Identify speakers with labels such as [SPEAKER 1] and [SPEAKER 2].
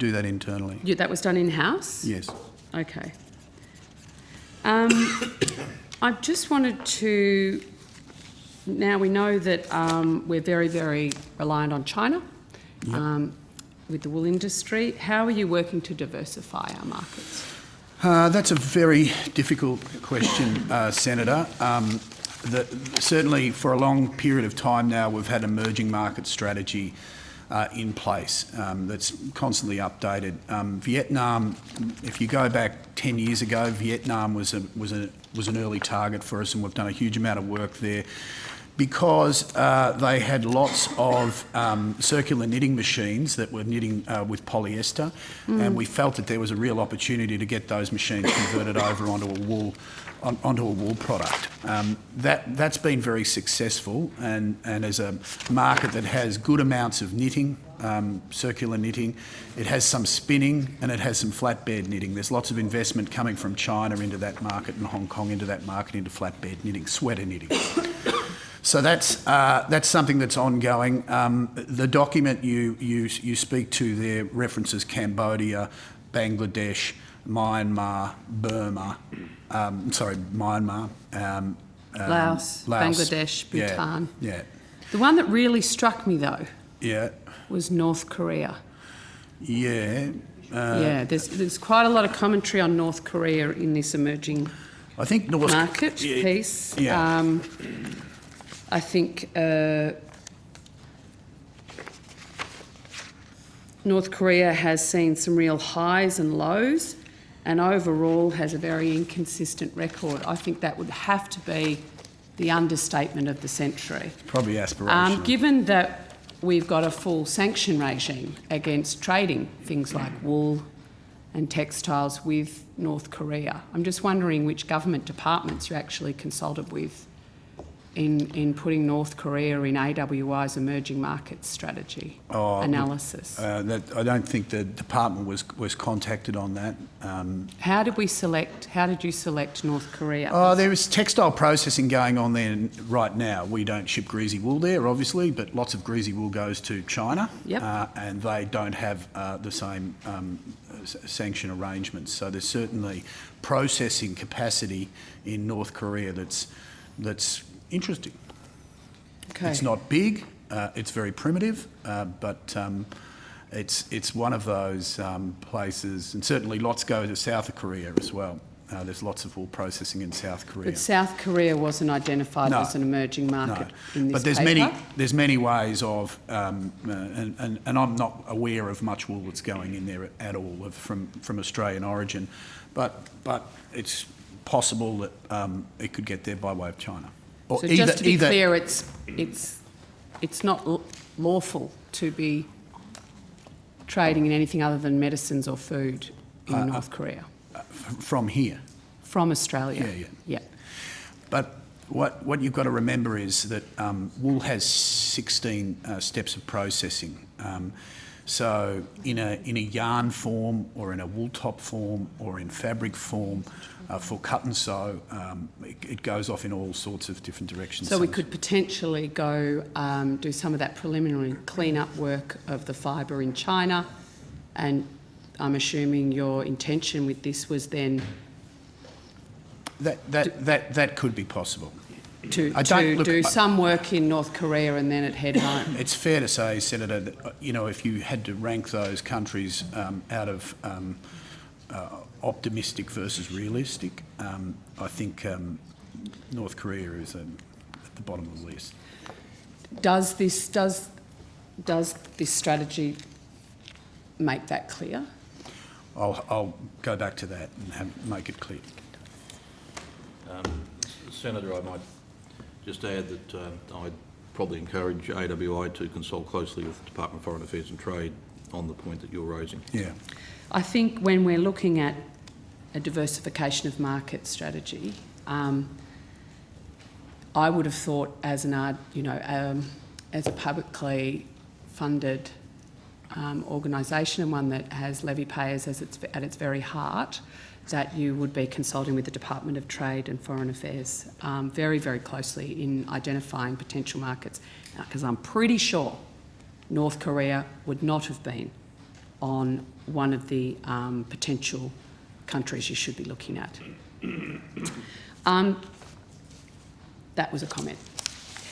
[SPEAKER 1] do that internally.
[SPEAKER 2] That was done in-house?
[SPEAKER 1] Yes.
[SPEAKER 2] Okay. I just wanted to... Now we know that we're very, very reliant on China with the wool industry. How are you working to diversify our markets?
[SPEAKER 1] That's a very difficult question, Senator. Certainly for a long period of time now, we've had emerging market strategy in place that's constantly updated. Vietnam, if you go back 10 years ago, Vietnam was an early target for us, and we've done a huge amount of work there because they had lots of circular knitting machines that were knitting with polyester, and we felt that there was a real opportunity to get those machines converted over onto a wool product. That's been very successful, and as a market that has good amounts of knitting, circular knitting, it has some spinning and it has some flatbed knitting. There's lots of investment coming from China into that market and Hong Kong into that market, into flatbed knitting, sweater knitting. So that's something that's ongoing. The document you speak to there references Cambodia, Bangladesh, Myanmar, Burma, Myanmar,
[SPEAKER 2] Laos, Bangladesh, Bhutan.
[SPEAKER 1] Yeah.
[SPEAKER 2] The one that really struck me though
[SPEAKER 1] Yeah.
[SPEAKER 2] was North Korea.
[SPEAKER 1] Yeah.
[SPEAKER 2] There's quite a lot of commentary on North Korea in this emerging market piece.
[SPEAKER 1] Yeah.
[SPEAKER 2] I think North Korea has seen some real highs and lows, and overall has a very inconsistent record. I think that would have to be the understatement of the century.
[SPEAKER 1] Probably aspirational.
[SPEAKER 2] Given that we've got a full sanction regime against trading things like wool and textiles with North Korea, I'm just wondering which government departments you actually consulted with in putting North Korea in AWI's emerging markets strategy analysis.
[SPEAKER 1] I don't think the department was contacted on that.
[SPEAKER 2] How did you select North Korea?
[SPEAKER 1] There is textile processing going on there right now. We don't ship greasy wool there, obviously, but lots of greasy wool goes to China, and they don't have the same sanction arrangements. So there's certainly processing capacity in North Korea that's interesting.
[SPEAKER 2] Okay.
[SPEAKER 1] It's not big, it's very primitive, but it's one of those places, and certainly lots go to South Korea as well. There's lots of wool processing in South Korea.
[SPEAKER 2] But South Korea wasn't identified as an emerging market in this paper?
[SPEAKER 1] But there's many ways of, and I'm not aware of much wool that's going in there at all from Australian origin, but it's possible that it could get there by way of China.
[SPEAKER 2] So just to be clear, it's not lawful to be trading in anything other than medicines or food in North Korea?
[SPEAKER 1] From here?
[SPEAKER 2] From Australia? Yeah.
[SPEAKER 1] But what you've got to remember is that wool has 16 steps of processing. So in a yarn form, or in a wool top form, or in fabric form, for cut and sew, it goes off in all sorts of different directions.
[SPEAKER 2] So we could potentially go do some of that preliminary clean-up work of the fibre in China, and I'm assuming your intention with this was then...
[SPEAKER 1] That could be possible.
[SPEAKER 2] To do some work in North Korea and then head home.
[SPEAKER 1] It's fair to say, Senator, that if you had to rank those countries out of optimistic versus realistic, I think North Korea is at the bottom of the list.
[SPEAKER 2] Does this strategy make that clear?
[SPEAKER 1] I'll go back to that and make it clear.
[SPEAKER 3] Senator, I might just add that I'd probably encourage AWI to consult closely with the Department of Foreign Affairs and Trade on the point that you're raising.
[SPEAKER 1] Yeah.
[SPEAKER 2] I think when we're looking at a diversification of market strategy, I would have thought as a publicly funded organisation, and one that has levy payers at its very heart, that you would be consulting with the Department of Trade and Foreign Affairs very, very closely in identifying potential markets, because I'm pretty sure North Korea would not have been on one of the potential countries you should be looking at. That was a comment.